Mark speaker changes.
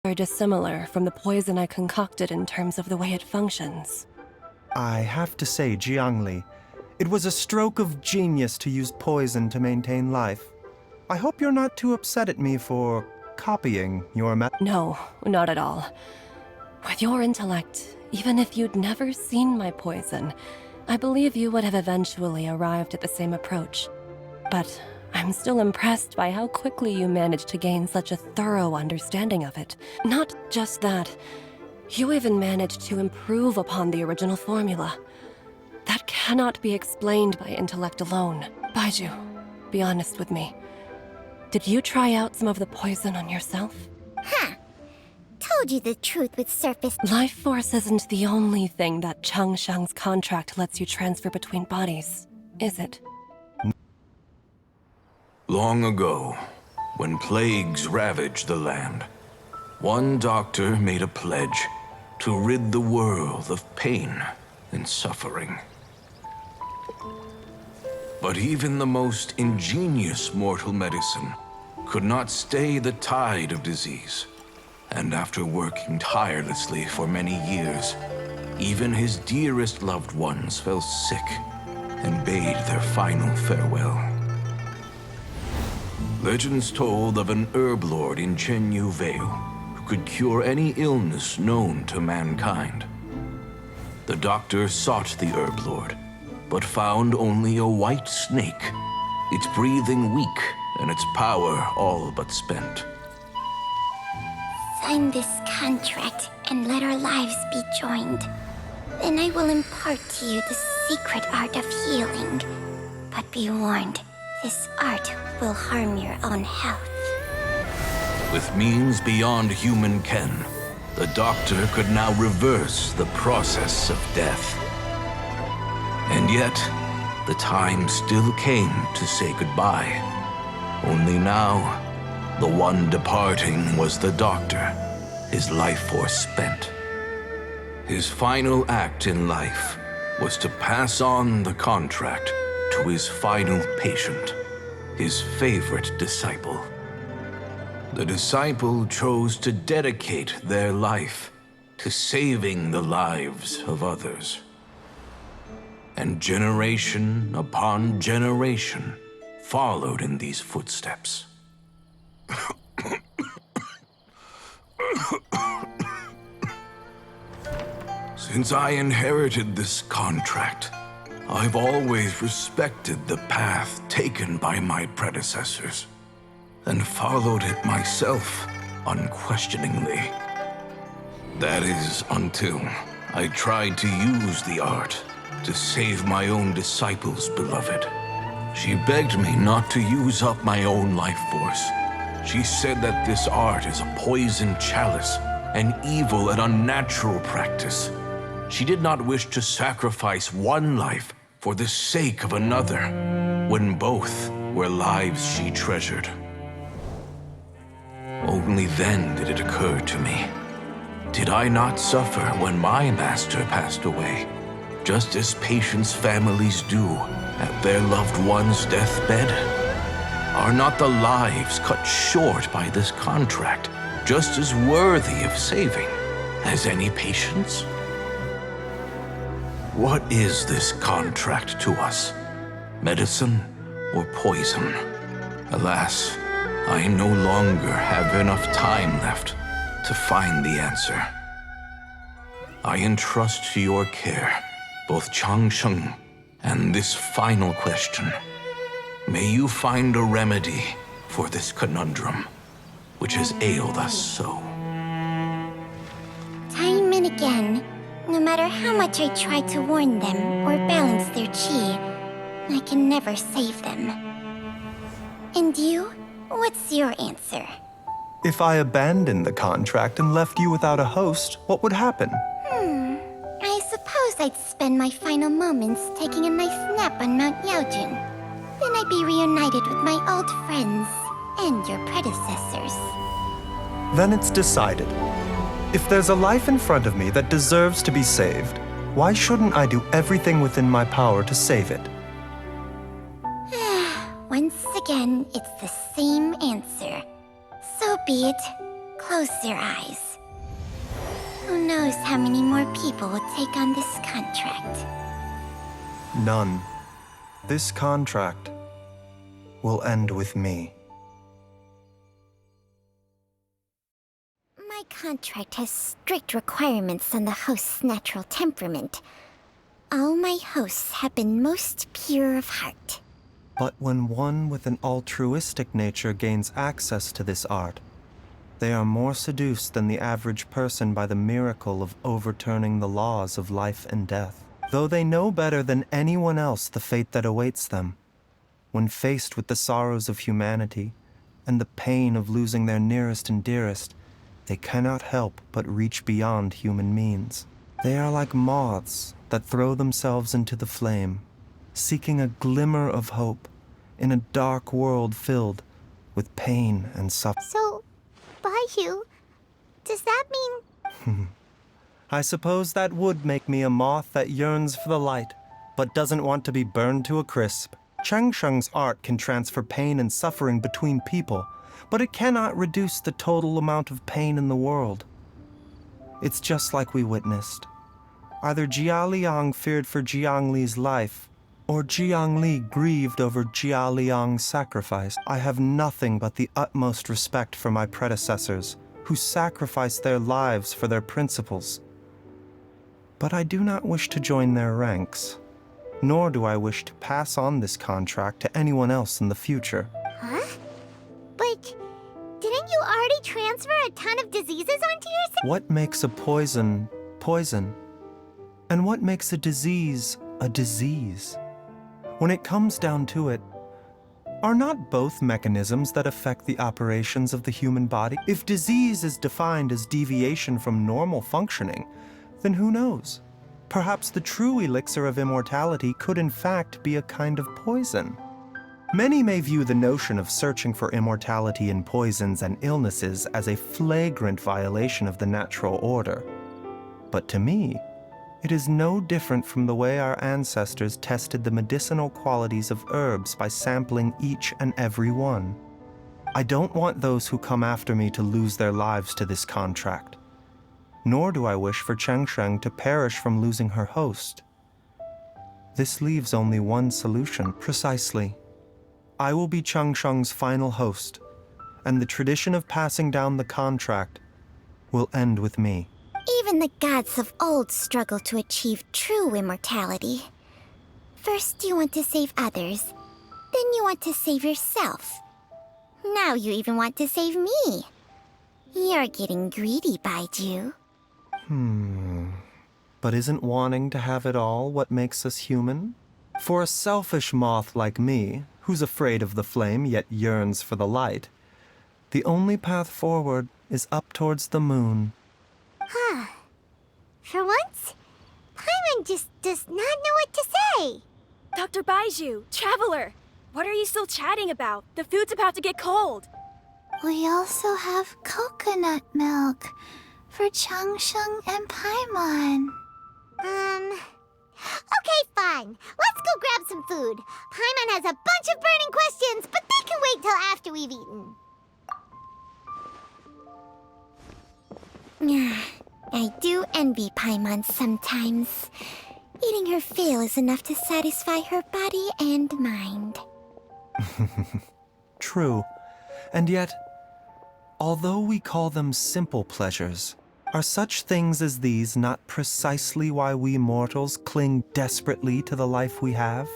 Speaker 1: are dissimilar from the poison I concocted in terms of the way it functions.
Speaker 2: I have to say, Jiangli, it was a stroke of genius to use poison to maintain life. I hope you're not too upset at me for copying your
Speaker 1: No, not at all. With your intellect, even if you'd never seen my poison, I believe you would have eventually arrived at the same approach. But I'm still impressed by how quickly you managed to gain such a thorough understanding of it. Not just that, you even managed to improve upon the original formula. That cannot be explained by intellect alone. Baiju, be honest with me. Did you try out some of the poison on yourself?
Speaker 3: Huh. Told you the truth with surface.
Speaker 1: Life force isn't the only thing that Changshang's contract lets you transfer between bodies, is it?
Speaker 4: Long ago, when plagues ravaged the land, one doctor made a pledge to rid the world of pain and suffering. But even the most ingenious mortal medicine could not stay the tide of disease. And after working tirelessly for many years, even his dearest loved ones fell sick and bade their final farewell. Legends told of an herb lord in Chenyu Vale who could cure any illness known to mankind. The doctor sought the herb lord, but found only a white snake, its breathing weak and its power all but spent.
Speaker 3: Sign this contract and let our lives be joined. Then I will impart to you the secret art of healing. But be warned, this art will harm your own health.
Speaker 4: With means beyond human ken, the doctor could now reverse the process of death. And yet, the time still came to say goodbye. Only now, the one departing was the doctor, his life force spent. His final act in life was to pass on the contract to his final patient, his favorite disciple. The disciple chose to dedicate their life to saving the lives of others. And generation upon generation followed in these footsteps. Since I inherited this contract, I've always respected the path taken by my predecessors and followed it myself unquestioningly. That is until I tried to use the art to save my own disciple's beloved. She begged me not to use up my own life force. She said that this art is a poison chalice, an evil and unnatural practice. She did not wish to sacrifice one life for the sake of another, when both were lives she treasured. Only then did it occur to me. Did I not suffer when my master passed away, just as patients' families do at their loved one's deathbed? Are not the lives cut short by this contract just as worthy of saving as any patients? What is this contract to us? Medicine or poison? Alas, I no longer have enough time left to find the answer. I entrust to your care both Changsheng and this final question. May you find a remedy for this conundrum, which has ailed us so.
Speaker 3: Time and again, no matter how much I try to warn them or balance their chi, I can never save them. And you? What's your answer?
Speaker 2: If I abandoned the contract and left you without a host, what would happen?
Speaker 3: I suppose I'd spend my final moments taking a nice nap on Mount Yaojun. Then I'd be reunited with my old friends and your predecessors.
Speaker 2: Then it's decided. If there's a life in front of me that deserves to be saved, why shouldn't I do everything within my power to save it?
Speaker 3: Once again, it's the same answer. So be it. Close your eyes. Who knows how many more people will take on this contract?
Speaker 2: None. This contract will end with me.
Speaker 3: My contract has strict requirements on the host's natural temperament. All my hosts have been most pure of heart.
Speaker 2: But when one with an altruistic nature gains access to this art, they are more seduced than the average person by the miracle of overturning the laws of life and death. Though they know better than anyone else the fate that awaits them, when faced with the sorrows of humanity and the pain of losing their nearest and dearest, they cannot help but reach beyond human means. They are like moths that throw themselves into the flame, seeking a glimmer of hope in a dark world filled with pain and suffering.
Speaker 3: So, Baiju, does that mean...
Speaker 2: I suppose that would make me a moth that yearns for the light, but doesn't want to be burned to a crisp. Changsheng's art can transfer pain and suffering between people, but it cannot reduce the total amount of pain in the world. It's just like we witnessed. Either Jia Liang feared for Jiang Li's life, or Jiang Li grieved over Jia Liang's sacrifice. I have nothing but the utmost respect for my predecessors, who sacrificed their lives for their principles. But I do not wish to join their ranks, nor do I wish to pass on this contract to anyone else in the future.
Speaker 3: Huh? But didn't you already transfer a ton of diseases onto yourself?
Speaker 2: What makes a poison poison? And what makes a disease a disease? When it comes down to it, are not both mechanisms that affect the operations of the human body? If disease is defined as deviation from normal functioning, then who knows? Perhaps the true elixir of immortality could in fact be a kind of poison. Many may view the notion of searching for immortality in poisons and illnesses as a flagrant violation of the natural order. But to me, it is no different from the way our ancestors tested the medicinal qualities of herbs by sampling each and every one. I don't want those who come after me to lose their lives to this contract. Nor do I wish for Changsheng to perish from losing her host. This leaves only one solution. Precisely. I will be Changsheng's final host, and the tradition of passing down the contract will end with me.
Speaker 3: Even the gods of old struggle to achieve true immortality. First you want to save others, then you want to save yourself. Now you even want to save me. You're getting greedy, Baiju.
Speaker 2: But isn't wanting to have it all what makes us human? For a selfish moth like me, who's afraid of the flame yet yearns for the light, the only path forward is up towards the moon.
Speaker 3: For once, Paimon just does not know what to say.
Speaker 5: Dr. Baiju, Traveler, what are you still chatting about? The food's about to get cold.
Speaker 6: We also have coconut milk for Changsheng and Paimon.
Speaker 3: Okay, fine. Let's go grab some food. Paimon has a bunch of burning questions, but they can wait till after we've eaten. I do envy Paimon sometimes. Eating her fill is enough to satisfy her body and mind.
Speaker 2: True. And yet, although we call them simple pleasures, are such things as these not precisely why we mortals cling desperately to the life we have?